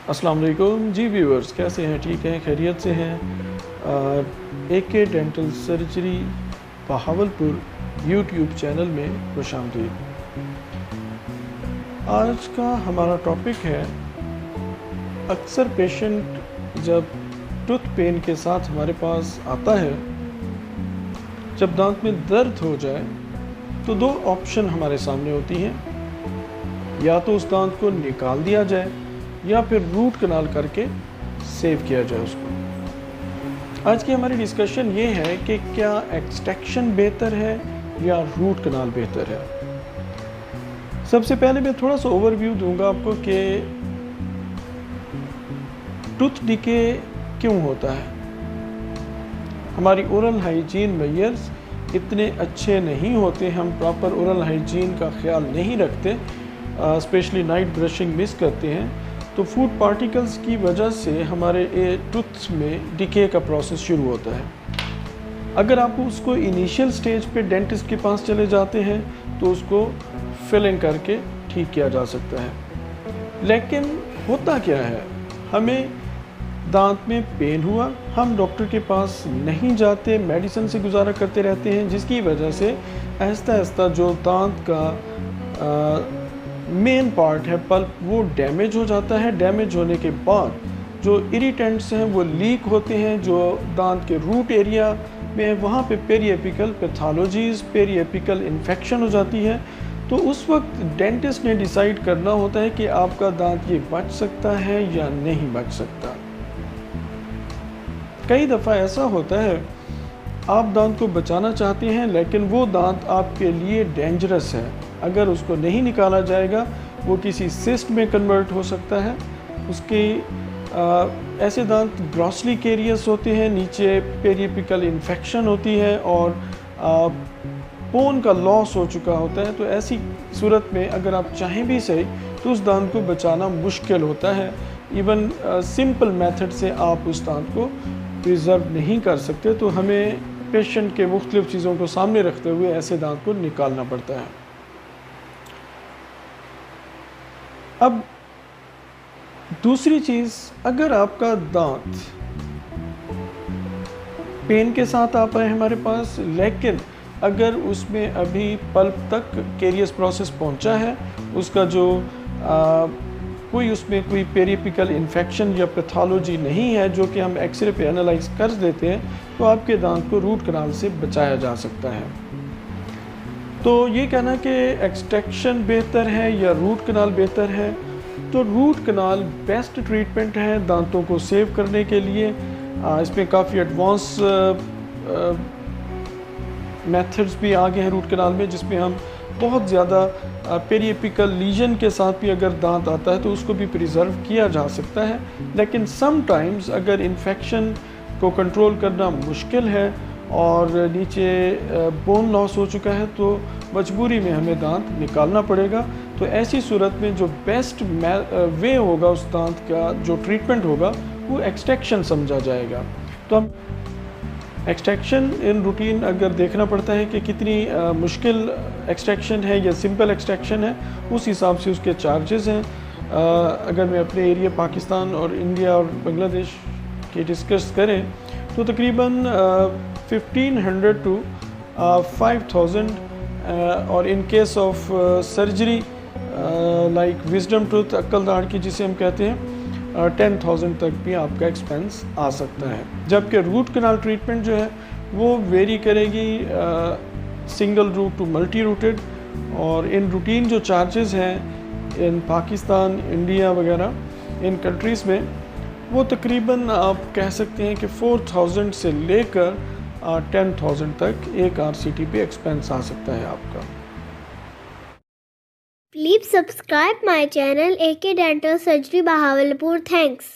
अस्सलाम वालेकुम जी व्यूअर्स, कैसे हैं? ठीक हैं, खैरियत से हैं? AK dental surgery Bahawalpur YouTube channel में खुशामदीद। आज का हमारा टॉपिक है, अक्सर पेशेंट जब टूथ पेन के साथ हमारे पास आता है, जब दांत में दर्द हो जाए तो दो ऑप्शन हमारे सामने होती हैं। या तो उस दांत को निकाल दिया जाए या फिर रूट कनाल करके सेव किया जाए उसको। आज की हमारी डिस्कशन ये है कि क्या एक्सट्रैक्शन बेहतर है या रूट कनाल बेहतर है। सबसे पहले मैं थोड़ा सा ओवरव्यू दूंगा आपको कि टूथ डिके क्यों होता है। हमारी ओरल हाइजीन मेजर्स इतने अच्छे नहीं होते, हम प्रॉपर ओरल हाइजीन का ख्याल नहीं रखते, स्पेशली नाइट ब्रशिंग मिस करते हैं, तो फूड पार्टिकल्स की वजह से हमारे टूथ में डिके का प्रोसेस शुरू होता है। अगर आप उसको इनिशियल स्टेज पे डेंटिस्ट के पास चले जाते हैं तो उसको फिलिंग करके ठीक किया जा सकता है। लेकिन होता क्या है, हमें दांत में पेन हुआ, हम डॉक्टर के पास नहीं जाते, मेडिसिन से गुजारा करते रहते हैं, जिसकी वजह से आहिस्ता आहिस्ता जो दांत का मेन पार्ट है पल्प, वो डैमेज हो जाता है। डैमेज होने के बाद जो इरिटेंट्स हैं वो लीक होते हैं, जो दांत के रूट एरिया में वहाँ पे पेरिएपिकल पैथोलॉजीज, पेरिएपिकल इन्फेक्शन हो जाती है। तो उस वक्त डेंटिस्ट ने डिसाइड करना होता है कि आपका दांत ये बच सकता है या नहीं बच सकता। कई दफ़ा ऐसा होता है, आप दांत को बचाना चाहते हैं लेकिन वो दांत आपके लिए डेंजरस है। अगर उसको नहीं निकाला जाएगा वो किसी सिस्ट में कन्वर्ट हो सकता है। उसके ऐसे दांत ग्रॉसली कैरियस होते हैं, नीचे पेरिएपिकल इन्फेक्शन होती है और बोन का लॉस हो चुका होता है। तो ऐसी सूरत में अगर आप चाहें भी सही तो उस दांत को बचाना मुश्किल होता है। इवन सिंपल मेथड से आप उस दांत को प्रिजर्व नहीं कर सकते, तो हमें पेशेंट के मुख्तलिफ चीज़ों को सामने रखते हुए ऐसे दांत को निकालना पड़ता है। अब दूसरी चीज़, अगर आपका दांत पेन के साथ आता है हमारे पास, लेकिन अगर उसमें अभी पल्प तक कैरियस प्रोसेस पहुंचा है, उसका जो उसमें कोई पेरिएपिकल इन्फेक्शन या पैथोलॉजी नहीं है जो कि हम एक्सरे पे एनालाइज कर देते हैं, तो आपके दांत को रूट कनाल से बचाया जा सकता है। तो ये कहना कि एक्सट्रैक्शन बेहतर है या रूट कनाल बेहतर है, तो रूट कनाल बेस्ट ट्रीटमेंट है दांतों को सेव करने के लिए। इसमें काफ़ी एडवांस मेथड्स भी आ गए हैं रूट कनाल में, जिसमें हम बहुत ज़्यादा पेरिएपिकल लीजन के साथ भी अगर दांत आता है तो उसको भी प्रिजर्व किया जा सकता है। लेकिन समटाइम्स अगर इन्फेक्शन को कंट्रोल करना मुश्किल है और नीचे बोन लॉस हो चुका है तो मजबूरी में हमें दांत निकालना पड़ेगा। तो ऐसी सूरत में जो बेस्ट वे होगा उस दांत का जो ट्रीटमेंट होगा वो एक्सट्रैक्शन समझा जाएगा। तो हम एक्सट्रैक्शन इन रूटीन अगर देखना पड़ता है कि कितनी मुश्किल एक्सट्रैक्शन है या सिंपल एक्सट्रैक्शन है, उस हिसाब से उसके चार्जेस हैं। अगर मैं अपने एरिया पाकिस्तान और इंडिया और बांग्लादेश की डिस्कस करें तो तकरीबन 1500 to 5000, और in case of surgery like wisdom tooth, अक्ल दाढ़ की जिसे हम कहते हैं, 10,000 तक भी आपका एक्सपेंस आ सकता है। जबकि रूट कनाल ट्रीटमेंट जो है वो वेरी करेगी single root to multi rooted, और इन रूटीन जो चार्जेस हैं इन पाकिस्तान, इंडिया वगैरह इन कंट्रीज़ में, वो तकरीबन आप कह सकते हैं कि 4000 से लेकर 10,000 तक एक RCT पे एक्सपेंस आ सकता है आपका। Please subscribe my channel AK Dental Surgery Bahawalpur. Thanks.